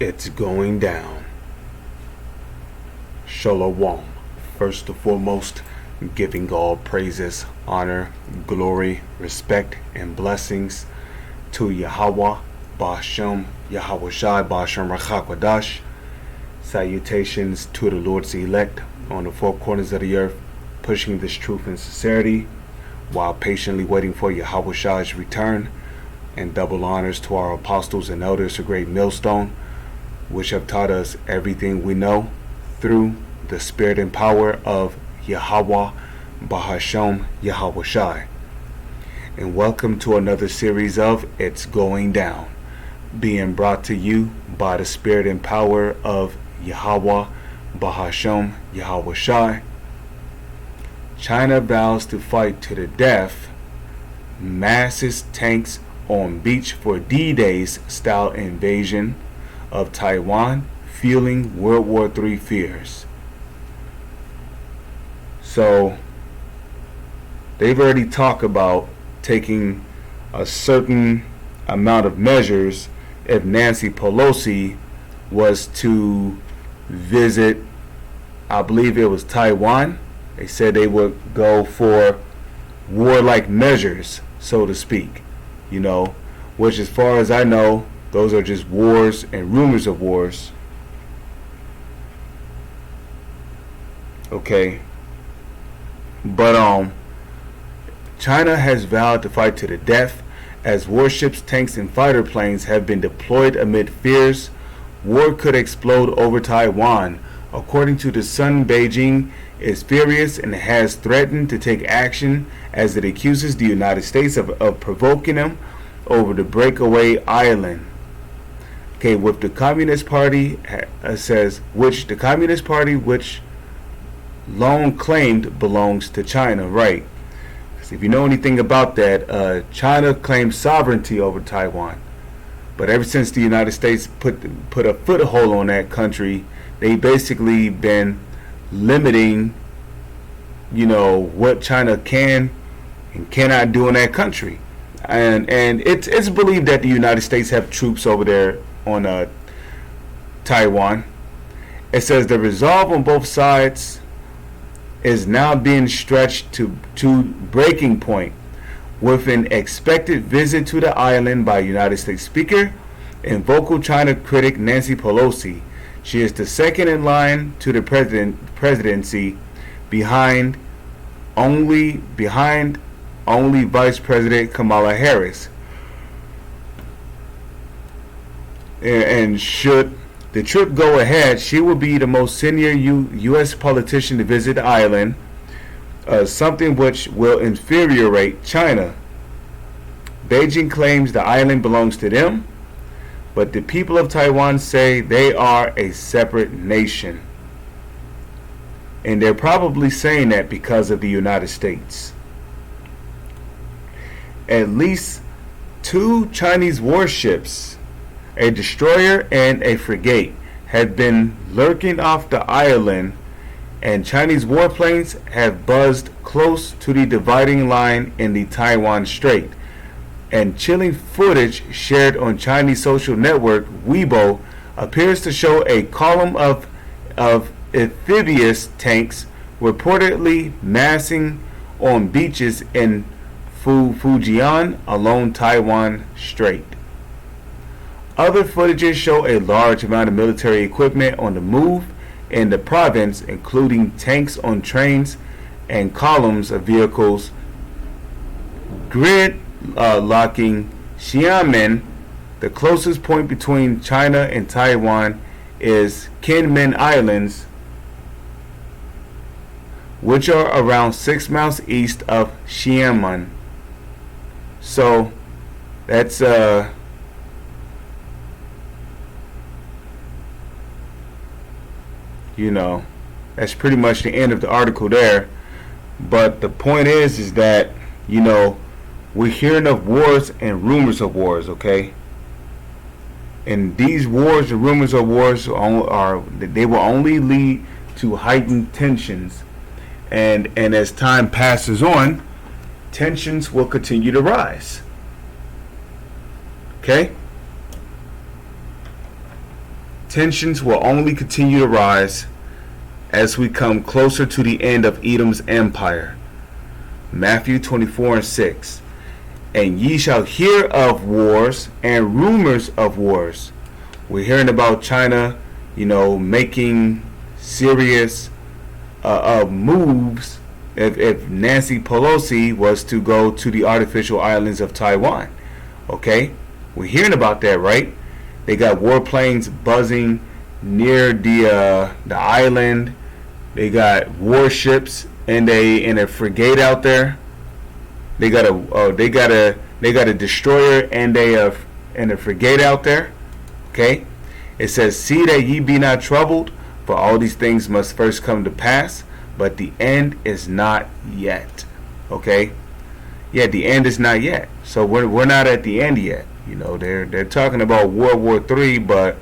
It's going down. Shalom. First and foremost, giving all praises, honor, glory, respect, and blessings to Yahweh, Ba'ashem, Yahweh Shai, Ba'ashem Rachakwadash. Salutations to the Lord's elect on the four corners of the earth, pushing this truth and sincerity while patiently waiting for Yahweh Shai's return. And double honors to our apostles and elders, a great millstone, which have taught us everything we know through the spirit and power of Yahweh, Bahashem, Yahweh Shai. And welcome to another series of It's Going Down, being brought to you by the spirit and power of Yahweh, Bahashem, Yahweh Shai. China vows to fight to the death. Masses tanks on beach for D-Day's style invasion of Taiwan, fueling World War III fears. So they've already talked about taking a certain amount of measures if Nancy Pelosi was to visit, I believe it was Taiwan. They said they would go for warlike measures, so to speak, which as far as I know, those are just wars and rumors of wars. Okay. But China has vowed to fight to the death as warships, tanks, and fighter planes have been deployed amid fears war could explode over Taiwan. According to the Sun, Beijing is furious and has threatened to take action as it accuses the United States of provoking them over the breakaway island. Okay, with the Communist Party which long claimed belongs to China, right? Because if you know anything about that, China claimed sovereignty over Taiwan. But ever since the United States put a foothold on that country, they basically been limiting, what China can and cannot do in that country. And it's believed that the United States have troops over there on Taiwan. It says the resolve on both sides is now being stretched to breaking point with an expected visit to the island by United States Speaker and vocal China critic Nancy Pelosi. She is the second in line to the presidency behind only Vice President Kamala Harris. And should the trip go ahead, she will be the most senior U.S. politician to visit the island, something which will infuriate China. Beijing claims the island belongs to them, but the people of Taiwan say they are a separate nation. And they're probably saying that because of the United States. At least 2 Chinese warships, a destroyer and a frigate, had been lurking off the island, and Chinese warplanes have buzzed close to the dividing line in the Taiwan Strait. And chilling footage shared on Chinese social network Weibo appears to show a column of amphibious tanks reportedly massing on beaches in Fujian along Taiwan Strait. Other footages show a large amount of military equipment on the move in the province, including tanks on trains and columns of vehicles gridlocking Xiamen. The closest point between China and Taiwan is Kinmen Islands, which are around 6 miles east of Xiamen. So that's that's pretty much the end of the article there. But the point is that we're hearing of wars and rumors of wars, okay? And these wars and rumors of wars they will only lead to heightened tensions, and as time passes on, tensions will continue to rise. Okay? tensions will only continue to rise as we come closer to the end of Edom's empire. Matthew 24:6. And ye shall hear of wars and rumors of wars. We're hearing about China, making serious moves if Nancy Pelosi was to go to the artificial islands of Taiwan. Okay? We're hearing about that, right? They got warplanes buzzing near the island. They got warships and a frigate out there. They got a destroyer and a frigate out there. Okay? It says, "See that ye be not troubled, for all these things must first come to pass, but the end is not yet." Okay? Yeah, the end is not yet. So we're not at the end yet. They're talking about World War III, but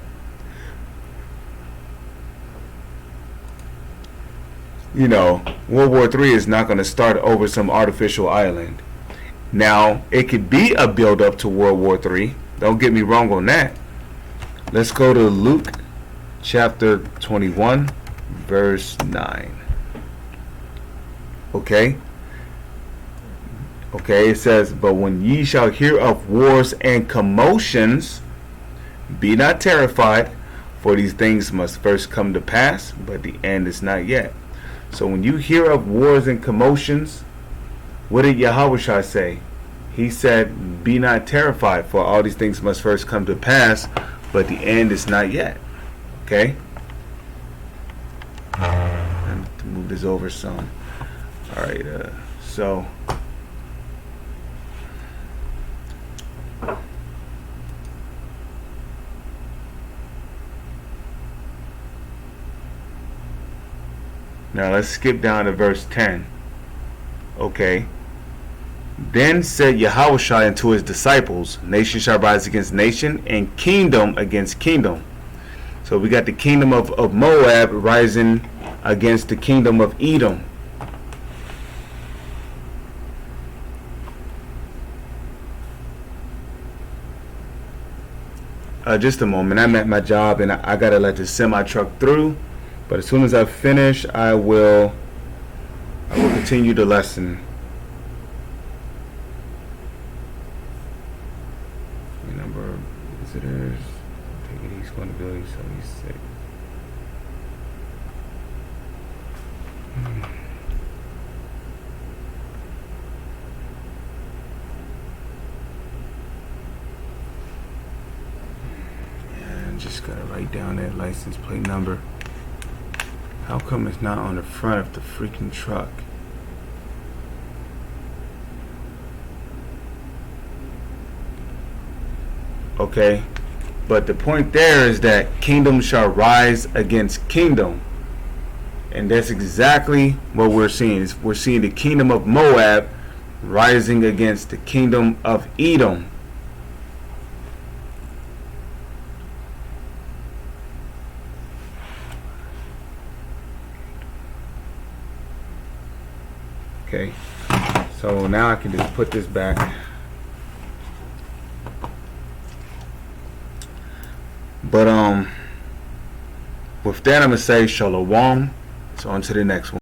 World War III is not going to start over some artificial island. Now, it could be a build up to World War III. Don't get me wrong on that. Let's go to Luke chapter 21, verse 9. Okay, it says, "But when ye shall hear of wars and commotions, be not terrified, for these things must first come to pass, but the end is not yet." So when you hear of wars and commotions, what did Yahushua say? He said, "Be not terrified, for all these things must first come to pass, but the end is not yet." Okay? I have to move this over some. Alright, so now let's skip down to verse 10. Okay. Then said Yahushua unto his disciples, "Nation shall rise against nation, and kingdom against kingdom." So we got the kingdom of Moab rising against the kingdom of Edom. Just a moment. I'm at my job and I gotta let the semi truck through. But as soon as I finish, I will continue the lesson. Number of visitors. Take it, he's going to building 76. Just gotta write down that license plate number. How come it's not on the front of the freaking truck? Okay, but the point there is that kingdom shall rise against kingdom, and that's exactly what we're seeing. We're seeing the kingdom of Moab rising against the kingdom of Edom. Okay, so now I can just put this back. But with that, I'm gonna say shalom. So on to the next one.